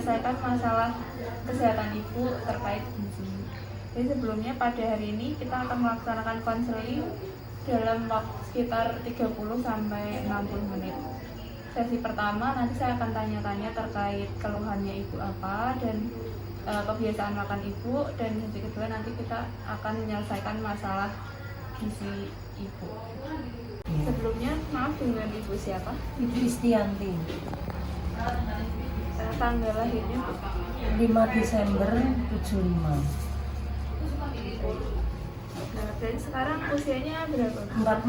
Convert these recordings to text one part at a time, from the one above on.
menyelesaikan masalah kesehatan ibu terkait gizi. Jadi sebelumnya pada hari ini kita akan melaksanakan konseling dalam waktu sekitar 30 sampai 60 menit. Sesi pertama nanti saya akan tanya-tanya terkait keluhannya ibu apa dan kebiasaan makan ibu, dan sesi kedua nanti kita akan menyelesaikan masalah gizi ibu. Sebelumnya maaf, dengan ibu siapa? Ibu Istianti. Tanggal lahirnya 5 Desember 75. Nah, berarti sekarang usianya berapa? 44.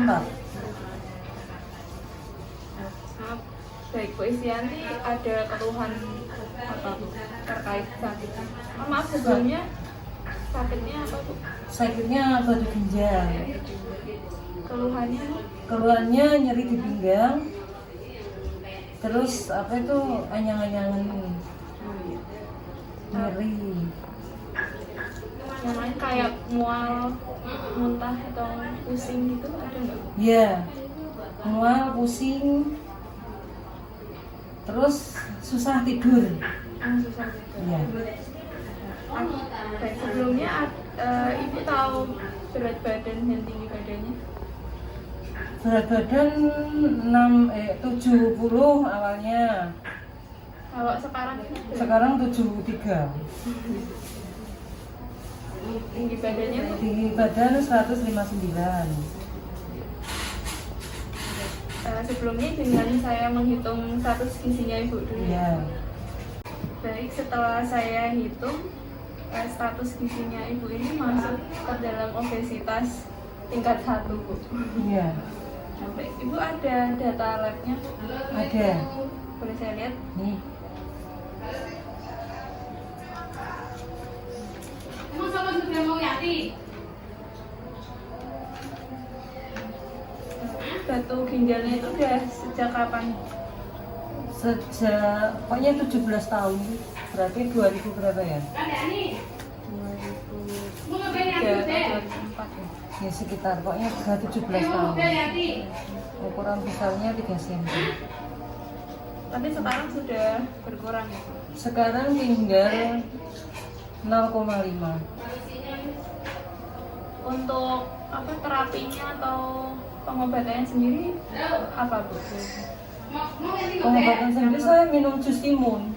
Maaf. Baik, Bu Istianti, ada keluhan apa Bu terkait sakitnya? Oh, maaf, sebelumnya sakitnya apa Bu? Sakitnya batu ginjal. Keluhannya Bu? Keluhannya nyeri di pinggang. Terus apa itu anyang-anyangan nyeri. Yang lain kayak mual, muntah atau pusing gitu ada nggak Bu? Iya. Mual, pusing. Terus susah tidur. Susah gitu. Iya. Baik, sebelumnya ibu tahu berat badan dan tinggi badannya? Berat badan 70 awalnya. Kalau sekarang ini Sekarang 73. tinggi badannya Bu? Tinggi badan 159. Sebelumnya dengan saya menghitung status gizinya ibu dulu. Iya. Baik, setelah saya hitung status gizinya ibu ini masuk ke dalam obesitas tingkat 1 Bu. Iya. Sampai ibu ada data labnya? Ada. Boleh saya lihat? Nih. Emang sama sudah mau Yati? Batu ginjalnya itu udah sejak kapan? Sejak pokoknya 17 tahun. Berarti 2000 berapa ya? Ada nih. 2003 Mau ngapain Yati atau teh? 2004 ya? Ya sekitar pokoknya sudah 17 Mau tahun. ngapain Yati? Ukuran besarnya 3 cm. Tapi sekarang sudah berkurang ya? Sekarang tinggal 0,5. Untuk apa terapinya atau pengobatannya sendiri apa Bu? Mau Yati Pengobatan sendiri saya minum jus timun.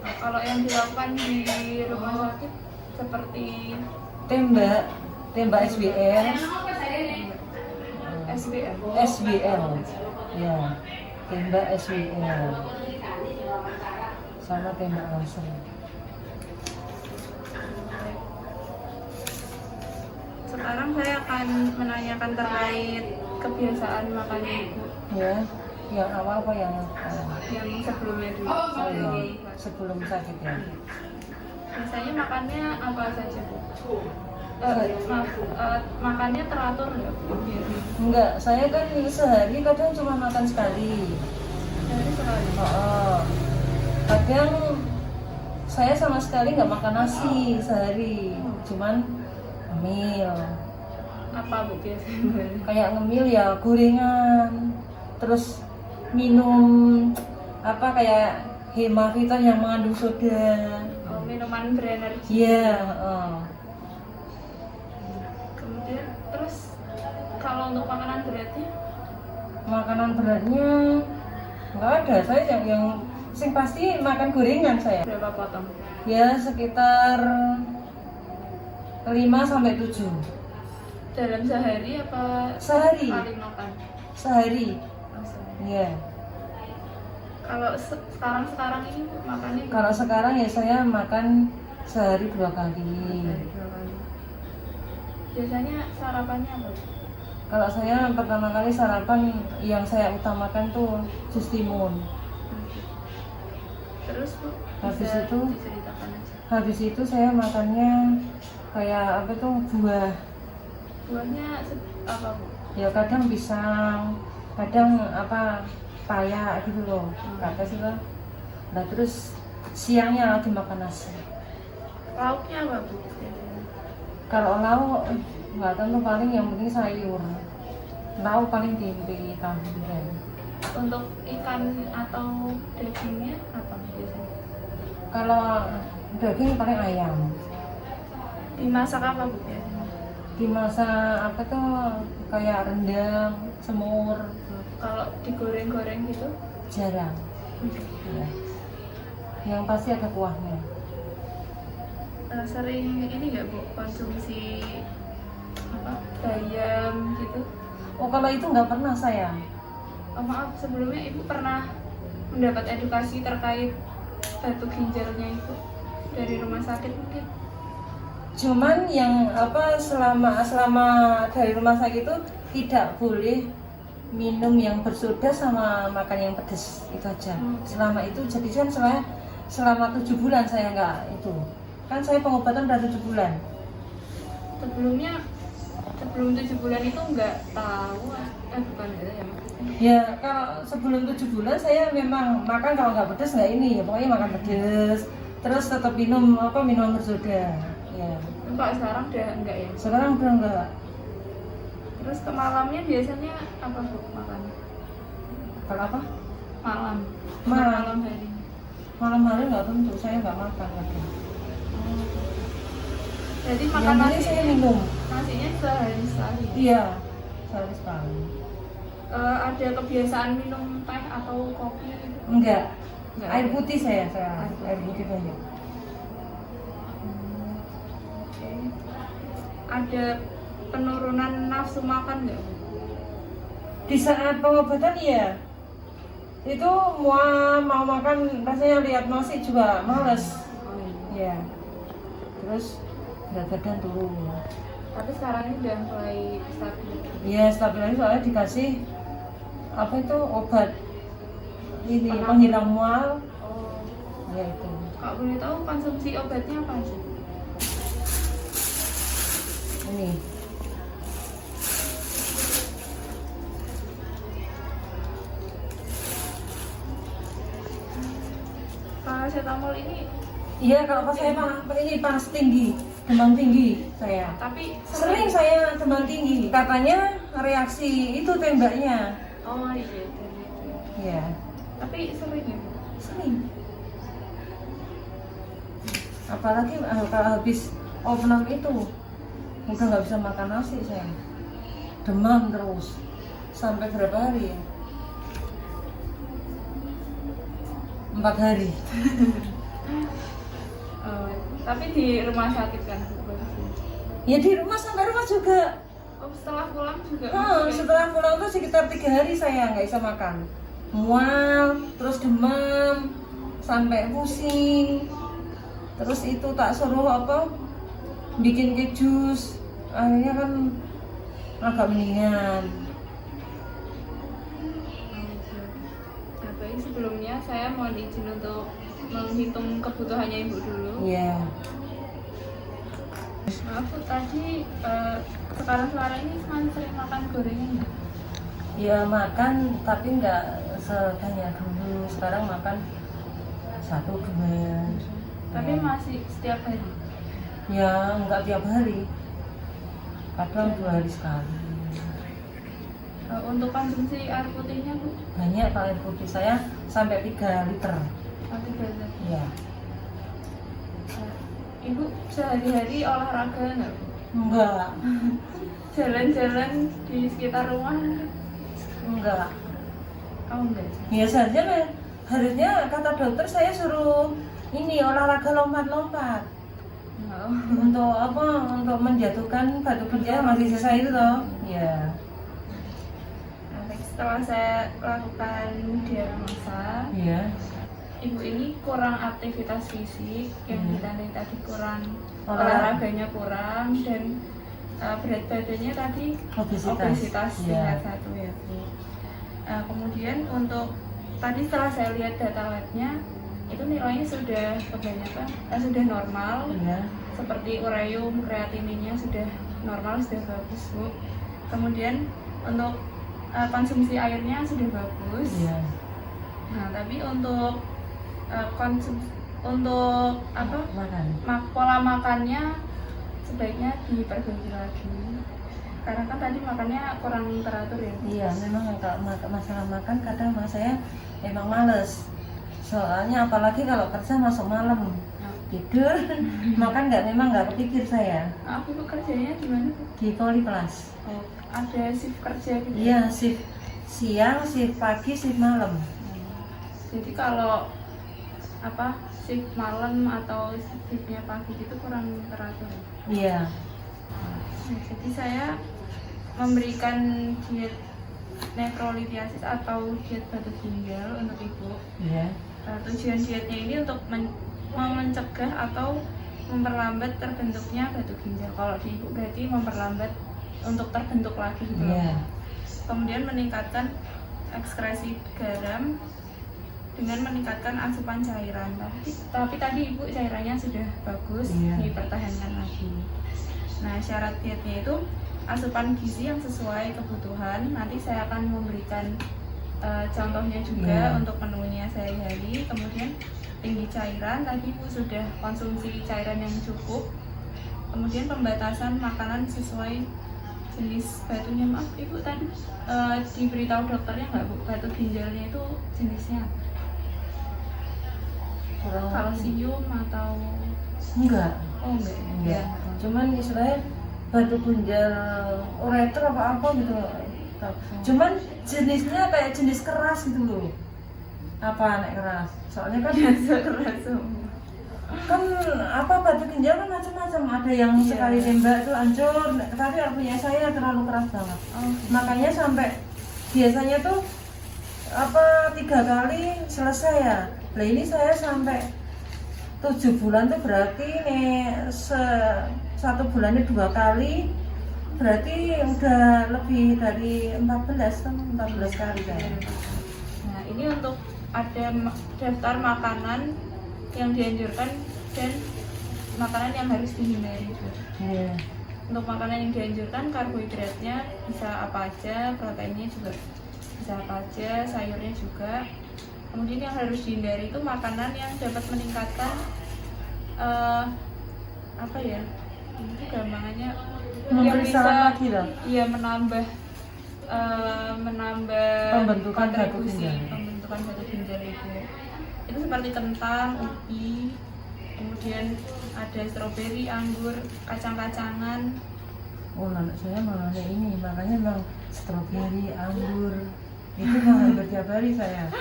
Nah, kalau yang dilakukan di rumah sakit seperti Tembak SBL, SBM? SBL, ya, tembak SBL, sama tembak laser. Sekarang saya akan menanyakan terkait kebiasaan makan ibu Ya, yang awal apa yang yang sebelumnya dulu. oh, iya, sebelum sakit ya? Biasanya makannya apa saja Bu? Makannya teratur nggak Bu? Enggak, saya kan sehari kadang cuma makan sekali. Dari sekali. Oh, kadang saya sama sekali nggak makan nasi sehari, cuman ngemil. Apa Bu biasanya? Kayak ngemil ya gorengan, terus minum apa kayak Hemaviton yang mengandung soda. Oh, minuman berenergi. Iya. Kemudian terus kalau untuk makanan beratnya? Makanan beratnya nggak ada, saya yang sing pasti makan gorengan saya. Berapa potong? Ya sekitar 5 sampai 7 Dalam sehari apa sehari. kali makan? Sehari. Oh, sehari. Iya. Kalau sekarang ini Bu, makannya Kalau sekarang ya saya makan sehari 2 kali. dua kali. Biasanya sarapannya apa? Kalau saya pertama kali sarapan yang saya utamakan tuh jus timun. Terus Bu, Habis bisa itu? diceritakan aja. Habis itu saya makannya kayak apa tuh buah. Buahnya apa Bu? Ya kadang pisang, kadang apa paya gitu loh. Kata sih lah. Nah terus siangnya lagi makan nasi. Lauknya apa Bu? Kalau lauk nggak tahu paling yang penting sayur. Lauk paling tempe, tahu gitu. Untuk ikan atau dagingnya apa biasanya? Kalau daging paling ayam. Dimasak apa Bu ya? Dimasak apa tuh kayak rendang, semur, Kalau digoreng-goreng gitu? jarang. Ya. Yang pasti ada kuahnya. Sering ini nggak Bu konsumsi apa bayam gitu? Oh kalau itu nggak pernah saya. Oh, maaf sebelumnya Ibu pernah mendapat edukasi terkait batu ginjalnya itu dari rumah sakit mungkin? Cuman yang apa selama dari rumah sakit itu tidak boleh minum yang bersoda sama makan yang pedas, itu aja. Selama itu jadi kan selama 7 bulan saya nggak itu. Kan saya pengobatan udah 7 bulan. Sebelum 7 bulan itu nggak tahu bukan itu ya maksudnya. Ya kalau sebelum 7 bulan saya memang makan kalau nggak pedas nggak ini ya, pokoknya makan pedas. Terus tetap minum minuman bersoda. Ya. Kok sekarang udah enggak ya? Sekarang udah enggak. Terus ke malamnya biasanya apa Bu makan? Kalau apa? Malam. Malam. Malam hari. Malam hari nggak tentu, saya nggak makan lagi. Jadi Yang makan penting saya minum. nasinya sehari sekali. Iya, sehari sekali. Ada kebiasaan minum teh atau kopi gitu? Enggak. Enggak. Air putih saya air putih banyak. Oke. Ada penurunan nafsu makan nggak Bu? Di saat pengobatan iya. Itu mau makan rasanya lihat nasi juga males. Oh, Iya. Terus berat badan turun. Tapi sekarang ini udah mulai stabil. Iya, stabil lagi soalnya dikasih apa itu obat ini Penang. penghilang mual. Oh. Ya itu. Kalau boleh tahu konsumsi obatnya apa aja? Ini. Paracetamol ini Iya, kalau pas saya ini panas tinggi, demam tinggi saya. tapi Sering saya demam tinggi, katanya reaksi itu tembaknya. Oh iya, gitu. Iya, Tapi sering ya Bu? sering. Apalagi kalau habis opnam itu, udah nggak bisa makan nasi saya. Demam terus, sampai berapa hari ya? 4 hari. Tapi di rumah sakit kan Bu? Ya di rumah sampai rumah juga. Oh setelah pulang juga? Setelah pulang tuh sekitar 3 hari saya nggak bisa makan. Mual, terus demam, sampai pusing. Terus itu tak suruh bikin jus. Akhirnya kan agak mendingan. Nah, baik sebelumnya saya mohon izin untuk menghitung kebutuhannya Ibu dulu. Iya. Maaf Bu, tadi sekarang ini masih sering makan gorengan nggak? Ya makan tapi nggak sebanyak dulu. Sekarang makan 1-2. Tapi Ya. masih setiap hari? Ya nggak tiap hari. Kadang 2 hari sekali. Untuk konsumsi air putihnya Bu? Banyak kalau air putih saya sampai 3 liter. Satu gelas. Ya. Ibu sehari-hari olahraga nggak Bu? Enggak. Jalan-jalan di sekitar rumah? Enggak. Oh enggak. Biasa aja lah. Harusnya kata dokter saya suruh ini olahraga lompat-lompat. Oh. Untuk apa? Untuk menjatuhkan batu ginjal masih sisa itu toh. Ya. Nah, baik, setelah saya lakukan diagnosa, Iya. Ibu ini kurang aktivitas fisik, yang ditandai tadi kurang Olahraganya olahraganya kurang, dan berat badannya tadi Obesitas. tingkat Iya. 1 ya Bu. Kemudian untuk tadi setelah saya lihat data labnya itu nilainya sudah kebanyakan sudah normal, Iya. seperti ureum, kreatininnya sudah normal, sudah bagus Bu. Kemudian untuk konsumsi airnya sudah bagus. Iya. Nah tapi untuk untuk Makan. pola makannya sebaiknya diperbaiki lagi, karena kan tadi makannya kurang teratur ya. Iya, memang kalau masalah makan kadang saya emang males. Soalnya apalagi kalau kerja masuk malam, tidur, makan memang nggak kepikir saya. Aku tuh kerjanya gimana Bu? Di Poliplus. Oh, ada shift kerja gitu? Iya, shift siang, shift pagi, shift malam. Jadi kalau apa shift malam atau shiftnya pagi itu kurang teratur. Iya. Nah, jadi saya memberikan diet nefrolitiasis atau diet batu ginjal untuk ibu. Iya. Tujuan dietnya ini untuk mencegah atau memperlambat terbentuknya batu ginjal. Kalau di ibu berarti memperlambat untuk terbentuk lagi gitu. Iya. Kemudian meningkatkan ekskresi garam dengan meningkatkan asupan cairan. Tapi tadi ibu cairannya sudah bagus, Iya. dipertahankan lagi. Nah, syarat dietnya itu asupan gizi yang sesuai kebutuhan. Nanti saya akan memberikan contohnya juga Iya. untuk menunya sehari-hari. Kemudian tinggi cairan, tadi ibu sudah konsumsi cairan yang cukup. Kemudian pembatasan makanan sesuai jenis batunya. Maaf ibu tadi diberitahu dokternya nggak bu, batu ginjalnya itu jenisnya apa? Kalsium atau Enggak. oh enggak ya? Enggak. Cuman istilahnya batu ginjal ureter apa gitu. Cuman jenisnya kayak jenis keras gitu loh. Apa anak keras? Soalnya kan Biasa keras semua. kan apa batu ginjal kan macam-macam, ada yang Iya. sekali tembak itu hancur, tapi punya saya terlalu keras banget. Oh, Makanya sampai biasanya tuh apa 3 kali selesai ya. Nah ini saya sampai 7 bulan tuh berarti nih 1 bulannya 2 kali, berarti udah lebih dari 14 kali kan. Nah, ini untuk ada daftar makanan yang dianjurkan dan makanan yang harus dihindari. Iya. Untuk makanan yang dianjurkan karbohidratnya bisa apa aja, proteinnya juga bisa apa aja, sayurnya juga. Kemudian yang harus dihindari itu makanan yang dapat meningkatkan apa ya? Ini gampangannya Memberi saran lagi loh. iya menambah Pembentukan batu kontribusi ginjal. pembentukan batu ginjal itu seperti kentang, ubi, kemudian ada stroberi, anggur, kacang-kacangan. Oh anak saya malah ini, makanya bang stroberi, anggur itu mah hampir tiap hari saya.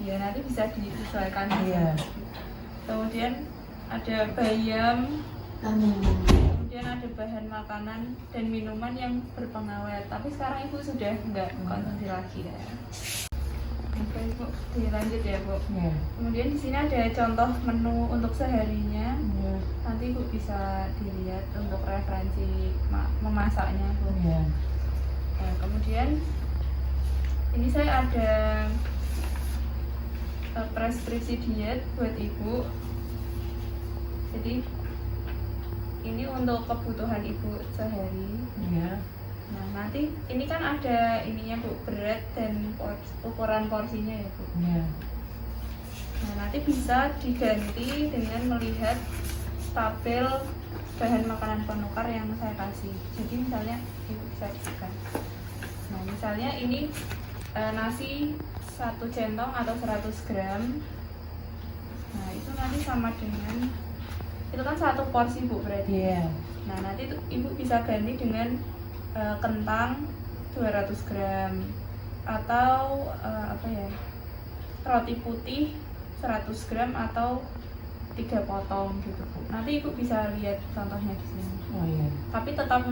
Ya nanti bisa disesuaikan. Iya. Kemudian ada bayam, kemudian ada bahan makanan dan minuman yang berpengawet. Tapi sekarang ibu sudah nggak konsumsi lagi ya. Oke ibu, dilanjut ya bu. Iya. Kemudian di sini ada contoh menu untuk seharinya. Iya. Nanti ibu bisa dilihat untuk referensi memasaknya bu. Iya. Nah, kemudian ini saya ada preskripsi diet buat ibu. Jadi ini untuk kebutuhan ibu sehari. Iya. Nah nanti ini kan ada ininya bu, berat dan ukuran porsinya ya bu. Iya. Nah nanti bisa diganti dengan melihat tabel bahan makanan penukar yang saya kasih. Jadi misalnya ibu bisa cek. Nah misalnya ini nasi 1 centong atau 100 gram. Nah itu nanti sama dengan, itu kan 1 porsi bu berarti. Iya. Nah nanti itu ibu bisa ganti dengan kentang 200 gram atau apa ya, roti putih 100 gram atau 3 potong gitu bu. Nanti ibu bisa lihat contohnya di sini. Oh iya. Tapi tetap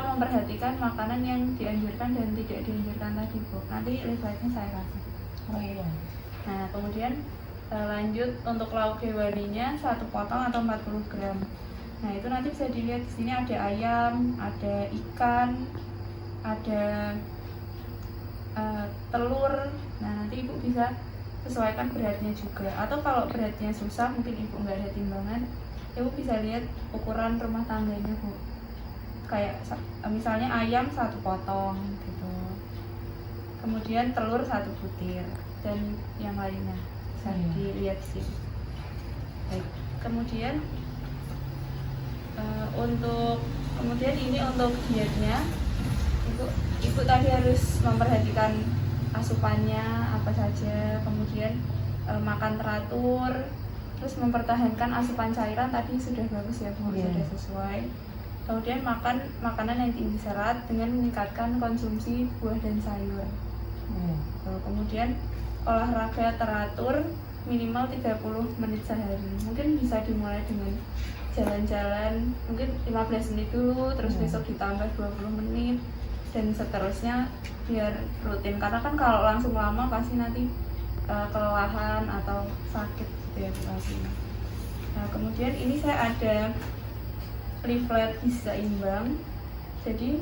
memperhatikan makanan yang dianjurkan dan tidak dianjurkan tadi bu. Nanti riwayatnya saya kasih. Oh iya. Nah kemudian lanjut untuk lauk hewaninya 1 potong atau 40 gram. Nah itu nanti bisa dilihat di sini ada ayam, ada ikan, ada telur. Nah nanti ibu bisa sesuaikan beratnya juga. Atau kalau beratnya susah, mungkin ibu nggak ada timbangan, ibu bisa lihat ukuran rumah tangganya bu. Kayak misalnya ayam 1 potong gitu. Kemudian telur 1 butir dan yang lainnya bisa dilihat di sini. Baik. Kemudian kemudian ini untuk dietnya, ibu tadi harus memperhatikan asupannya apa saja, kemudian makan teratur, terus mempertahankan asupan cairan tadi sudah bagus ya Bu, Iya. sudah sesuai. Kemudian makan makanan yang tinggi serat dengan meningkatkan konsumsi buah dan sayur. Iya. Kemudian olahraga teratur minimal 30 menit sehari. Mungkin bisa dimulai dengan jalan-jalan mungkin 15 menit dulu, terus besok ditambah 20 menit dan seterusnya biar rutin. Karena kan kalau langsung lama pasti nanti kelelahan atau sakit gitu ya pasti. Nah, kemudian ini saya ada leaflet gizi seimbang. Jadi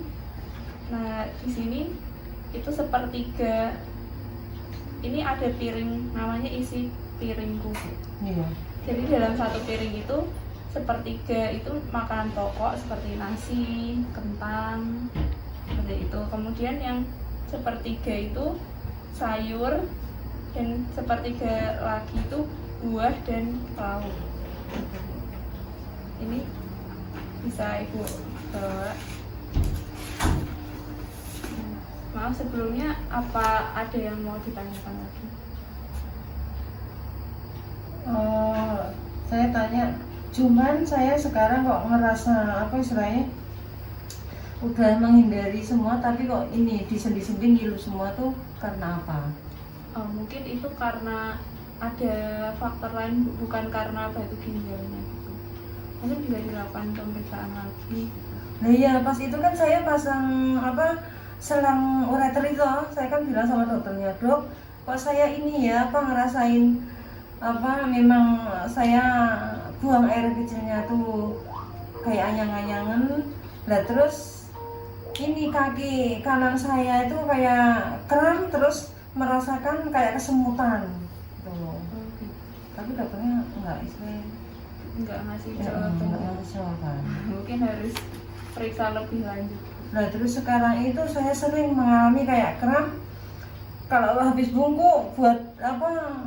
nah di sini itu sepertiga, ini ada piring namanya isi piringku. Iya. Jadi dalam satu piring itu sepertiga itu makanan pokok seperti nasi, kentang, seperti itu. Kemudian yang sepertiga itu sayur dan sepertiga lagi itu buah dan lauk. Ini bisa Ibu bawa. Maaf sebelumnya apa ada yang mau ditanyakan lagi? Saya tanya, cuman saya sekarang kok ngerasa apa istilahnya udah menghindari semua, tapi kok ini di sendi-sendi ngilu semua tuh karena apa? Mungkin itu karena ada faktor lain, bukan karena batu ginjalnya gitu. Mungkin bisa dilakukan pemeriksaan lagi. Nah iya, pas itu kan saya pasang apa selang ureter itu, saya kan bilang sama dokternya, dok, kok saya ini ya apa ngerasain apa memang saya buang air kecilnya tuh kayak anyang-anyangan. Lah terus ini kaki kanan saya itu kayak kram, terus merasakan kayak kesemutan gitu. Tapi dokternya Enggak ngasih enggak jawaban. ngasih jawaban. Mungkin harus periksa lebih lanjut. Nah terus sekarang itu saya sering mengalami kayak kram kalau habis bungkuk buat apa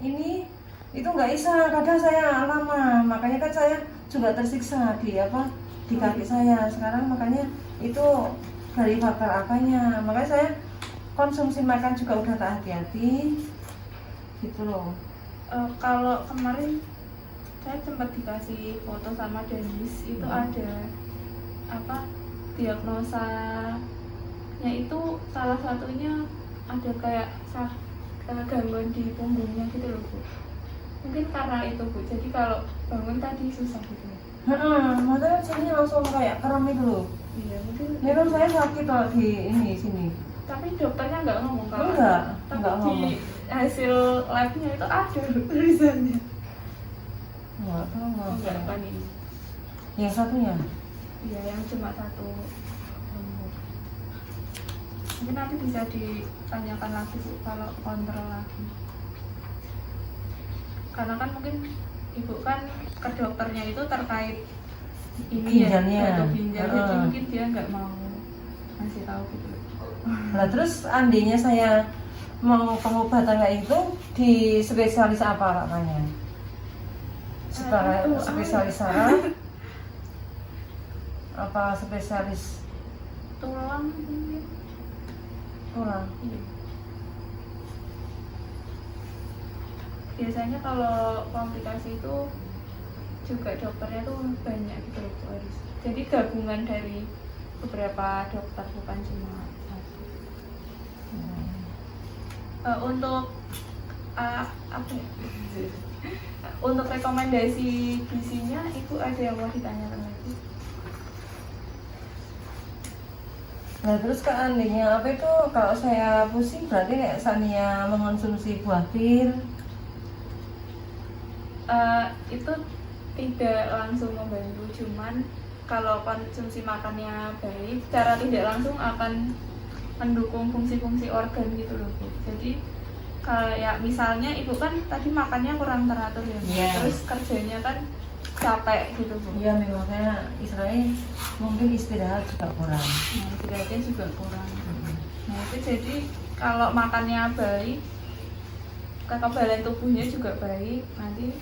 ini itu nggak bisa, kadang saya lama, makanya kan saya juga tersiksa di apa di kaki saya sekarang. Makanya itu dari faktor apanya, makanya saya konsumsi makan juga udah tak hati-hati gitu loh. Kalau kemarin saya sempat dikasih foto sama Dennis, itu ada apa diagnosanya itu salah satunya ada kayak gangguan di punggungnya gitu loh Bu. Mungkin karena itu Bu, jadi kalau bangun tadi susah gitu ya. Makanya sini langsung kayak kram itu loh. Iya mungkin. Ini kan saya sakit kalau di ini sini. Tapi dokternya nggak ngomong kalau Enggak tapi di ngomong. hasil labnya itu ada tulisannya. Enggak tahu. Enggak apa nih? Yang satunya. Iya yang cuma satu nomor. Mungkin nanti bisa ditanyakan lagi Bu kalau kontrol lagi. Karena kan mungkin Ibu kan ke dokternya itu terkait ini Ginjalnya. ya, batu ginjal, jadi mungkin dia nggak mau ngasih tahu gitu. Nah terus andainya saya mau pengobatan kayak itu di spesialis apa katanya? Itu Spesialis saraf apa spesialis tulang mungkin. tulang? Iya. Biasanya kalau komplikasi itu juga dokternya tuh banyak gitu loh Bu, harus. Jadi gabungan dari beberapa dokter, bukan cuma satu. Untuk apa ya? Untuk rekomendasi gizinya itu ada yang mau ditanyakan lagi? Nah terus keandainya apa itu kalau saya pusing berarti kayak Sania mengonsumsi buah pir. Itu tidak langsung membantu, cuman kalau konsumsi makannya baik, secara tidak langsung akan mendukung fungsi-fungsi organ gitu loh Bu. Jadi kayak misalnya Ibu kan tadi makannya kurang teratur ya Bu. Iya. Terus kerjanya kan capek gitu Bu. Iya memang saya istilahnya mungkin istirahat juga kurang. Nah, istirahatnya juga kurang. Nah itu jadi kalau makannya baik, kekebalan tubuhnya juga baik, nanti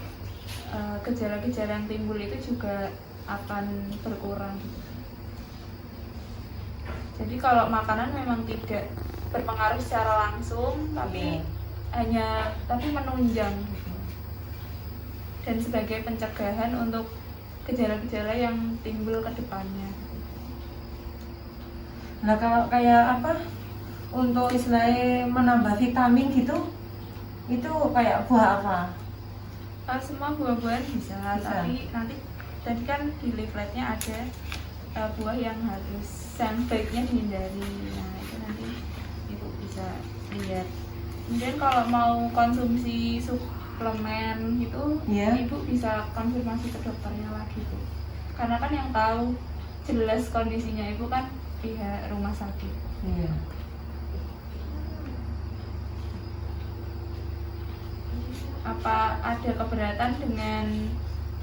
gejala-gejala yang timbul itu juga akan berkurang. Jadi kalau makanan memang tidak berpengaruh secara langsung, tapi menunjang gitu. Dan sebagai pencegahan untuk gejala-gejala yang timbul ke depannya. Nah kalau kayak apa untuk istilahnya menambah vitamin gitu, itu kayak buah apa? Semua buah-buahan bisa, Bisa. tapi nanti tadi kan di leafletnya ada buah yang harus baiknya dihindari. Nah itu nanti ibu bisa lihat. Kemudian kalau mau konsumsi suplemen gitu, Iya. ibu bisa konfirmasi ke dokternya lagi Bu. Karena kan yang tahu jelas kondisinya ibu kan pihak rumah sakit. Iya. Apa ada keberatan dengan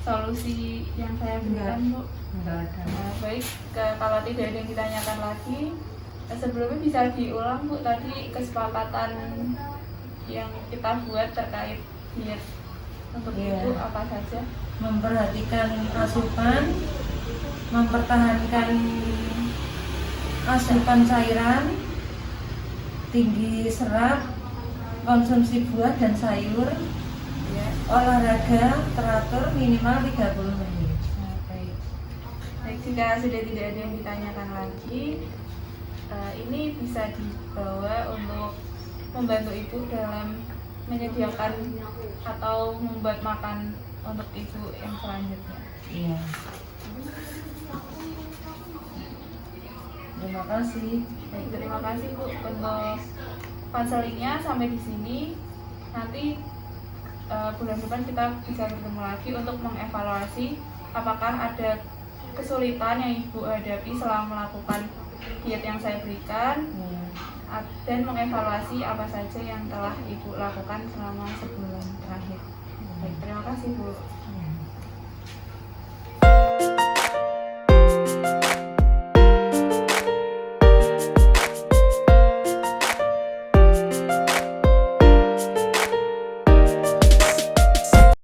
solusi yang saya berikan Bu? Enggak ada. Nah, baik, kalau tidak ada yang ditanyakan lagi, sebelumnya bisa diulang Bu tadi kesepakatan yang kita buat terkait diet untuk Iya. ibu apa saja? Memperhatikan asupan, mempertahankan asupan cairan, tinggi serat, konsumsi buah dan sayur, Ya. olahraga teratur minimal 30 menit. Nah, baik. Baik, jika sudah tidak ada yang ditanyakan lagi, ini bisa dibawa untuk membantu ibu dalam menyediakan atau membuat makan untuk ibu yang selanjutnya. Iya. Terima kasih. Baik, terima kasih Bu untuk konselingnya sampai di sini. Nanti bulan depan kita bisa bertemu lagi untuk mengevaluasi apakah ada kesulitan yang ibu hadapi selama melakukan diet yang saya berikan, Iya. dan mengevaluasi apa saja yang telah ibu lakukan selama sebulan terakhir. Baik, terima kasih Bu. Iya.